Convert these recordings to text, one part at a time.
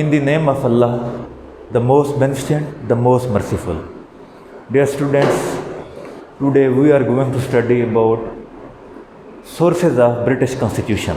In the name of Allah, the most beneficent, the most merciful. Dear students, today we are going to study about sources of British Constitution.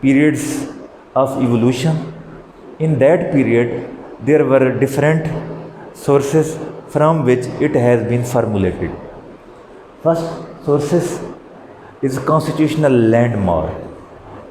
periods of evolution. In that period there were different sources from which it has been formulated. First sources is constitutional landmark.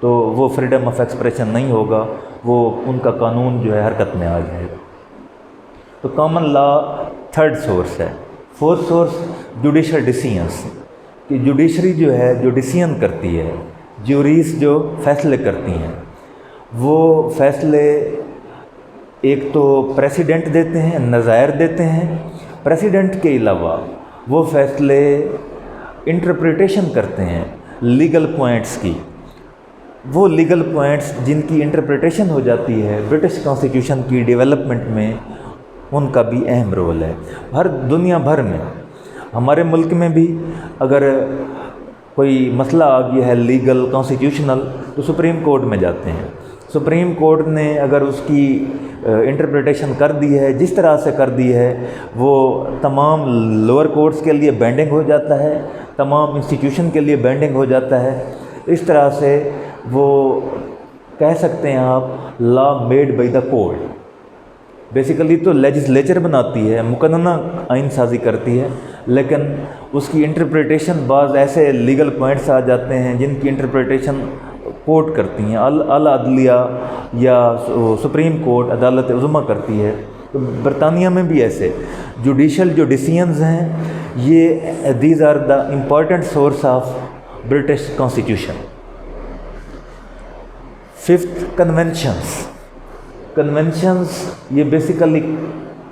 تو وہ freedom of expression نہیں ہوگا، وہ ان کا قانون جو ہے حرکت میں آ جائے گا۔ تو کامن لا تھرڈ سورس ہے۔ فورتھ سورس جوڈیشل ڈیسیژنس، کہ جوڈیشری جو ہے جو ڈیسیژن کرتی ہے، جیوریز جو فیصلے کرتی ہیں، وہ فیصلے ایک تو پریسیڈنٹ دیتے ہیں، نظائر دیتے ہیں، پریسیڈنٹ کے علاوہ وہ فیصلے انٹرپریٹیشن کرتے ہیں لیگل پوائنٹس کی۔ وہ لیگل پوائنٹس جن کی انٹرپریٹیشن ہو جاتی ہے برٹش کانسٹیٹیوشن کی ڈیولپمنٹ میں، ان کا بھی اہم رول ہے۔ ہر دنیا بھر میں، ہمارے ملک میں بھی اگر کوئی مسئلہ آ گیا ہے لیگل کانسٹیٹیوشنل تو سپریم کورٹ میں جاتے ہیں۔ سپریم کورٹ نے اگر اس کی انٹرپریٹیشن کر دی ہے، جس طرح سے کر دی ہے، وہ تمام لوور کورٹس کے لیے بینڈنگ ہو جاتا ہے، تمام انسٹیٹیوشن کے لیے بینڈنگ ہو جاتا ہے۔ اس طرح سے وہ کہہ سکتے ہیں آپ law made by the court. Basically تو لیجسلیچر بناتی ہے، مقننہ آئین سازی کرتی ہے، لیکن اس کی انٹرپریٹیشن بعض ایسے لیگل پوائنٹس آ جاتے ہیں جن کی انٹرپریٹیشن کورٹ کرتی ہیں، اعلیٰ عدلیہ یا سپریم کورٹ عدالت عظمیٰ کرتی ہے۔ تو برطانیہ میں بھی ایسے جوڈیشل جو ڈیسیژنز ہیں، یہ these are the important source of British constitution. Fifth conventions یہ بیسیکلی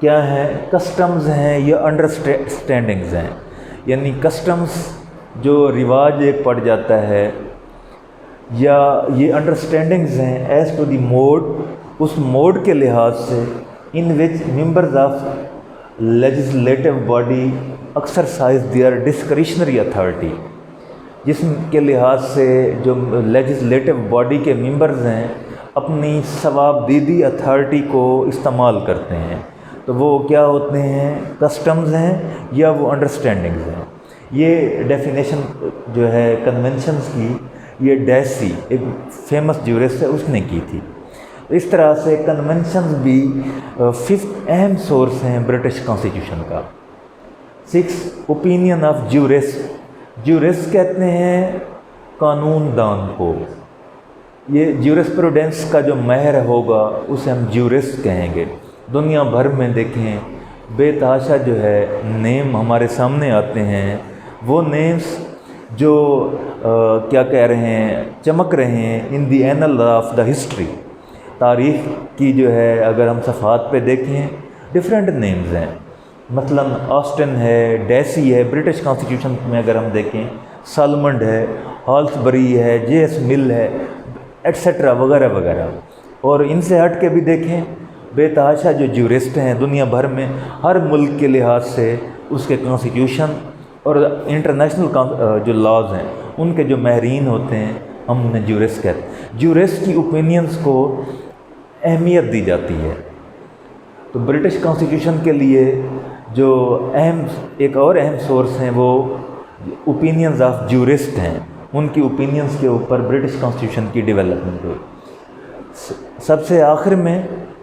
کیا ہیں؟ کسٹمز ہیں یا انڈرسٹینڈنگز ہیں، یعنی کسٹمز جو رواج ایک پڑ جاتا ہے، یا یہ انڈرسٹینڈنگز ہیں ایز ٹو دی موڈ، اس موڈ کے لحاظ سے ان وچ members of legislative body exercise their discretionary authority, جس کے لحاظ سے جو لیجسلیٹو باڈی کے ممبرز ہیں اپنی ثواب دیدی اتھارٹی کو استعمال کرتے ہیں، تو وہ کیا ہوتے ہیں؟ کسٹمز ہیں یا وہ انڈرسٹینڈنگز ہیں۔ یہ ڈیفینیشن جو ہے کنونشنز کی، یہ ڈیسی ایک فیمس جورسٹ ہے، اس نے کی تھی۔ اس طرح سے کنونشنز بھی ففتھ اہم سورس ہیں برٹش کانسٹیٹیوشن کا۔ Six opinion of jurist, jurist کہتے ہیں قانون دان کو۔ یہ جورسپروڈنس کا جو ماہر ہوگا اسے ہم جورسٹ کہیں گے۔ دنیا بھر میں دیکھیں بے تحاشا جو ہے نیم ہمارے سامنے آتے ہیں، وہ نیمز جو کیا کہہ رہے ہیں، چمک رہے ہیں ان دی اینل آف دا ہسٹری، تاریخ کی جو ہے اگر ہم صفحات پہ دیکھیں ڈفرینٹ نیمز ہیں۔ مثلا آسٹن ہے، ڈیسی ہے، برٹش کانسٹیٹیوشن میں اگر ہم دیکھیں سالمنڈ ہے، ہالسبری ہے، جے ایس مل ہے، ایٹسیٹرا وغیرہ وغیرہ۔ اور ان سے ہٹ کے بھی دیکھیں بے تحاشا جو جورسٹ ہیں دنیا بھر میں، ہر ملک کے لحاظ سے اس کے کانسٹیٹیوشن اور انٹرنیشنل جو لاز ہیں ان کے جو ماہرین ہوتے ہیں ہم انہیں جورسٹ کہتے ہیں۔ جورسٹ کی اوپینینز کو اہمیت دی جاتی ہے۔ تو برٹش کانسٹیٹیوشن کے لیے جو ایک اور اہم سورس ہیں وہ اوپینینز آف جورسٹ ہیں، ان کی اوپینینز کے اوپر برٹش کانسٹیٹیوشن کی ڈیولپمنٹ ہوئی۔ سب سے آخر میں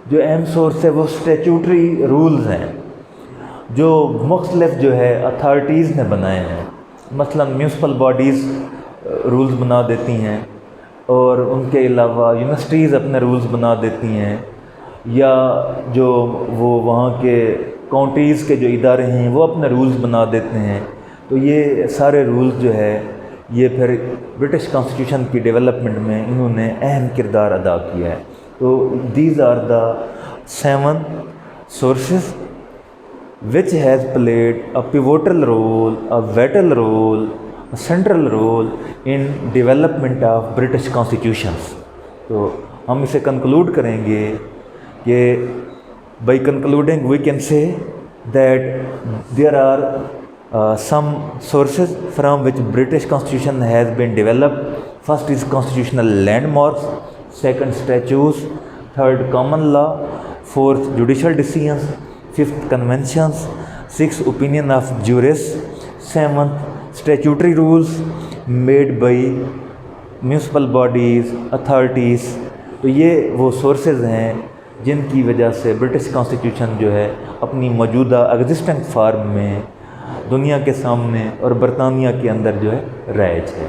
جو اہم سورس ہے وہ اسٹیچوٹری رولز ہیں، جو مختلف جو ہے اتھارٹیز نے بنائے ہیں۔ مثلا میونسپل باڈیز رولز بنا دیتی ہیں، اور ان کے علاوہ یونیورسٹیز اپنے رولز بنا دیتی ہیں، یا جو وہ وہاں کے کاؤنٹیز کے جو ادارے ہیں وہ اپنے رولز بنا دیتے ہیں۔ تو یہ سارے رولز جو ہے یہ پھر برٹش کانسٹیٹیوشن کی ڈیولپمنٹ میں انہوں نے اہم کردار ادا کیا ہے۔ تو these are the 7 sources which has played a pivotal role, a vital role, a central role in development of British constitutions۔ تو ہم اسے کنکلوڈ کریں گے کہ by concluding we can say that there are some sources from which British constitution has been developed. First is constitutional landmarks, second statutes, third common law, fourth judicial decisions, fifth conventions, sixth opinion of jurists, seventh statutory rules made by municipal bodies, authorities۔ تو یہ وہ sources ہیں جن کی وجہ سے British constitution جو ہے اپنی موجودہ ایگزسٹنگ فارم میں دنیا کے سامنے اور برطانیہ کے اندر جو ہے رائج ہے۔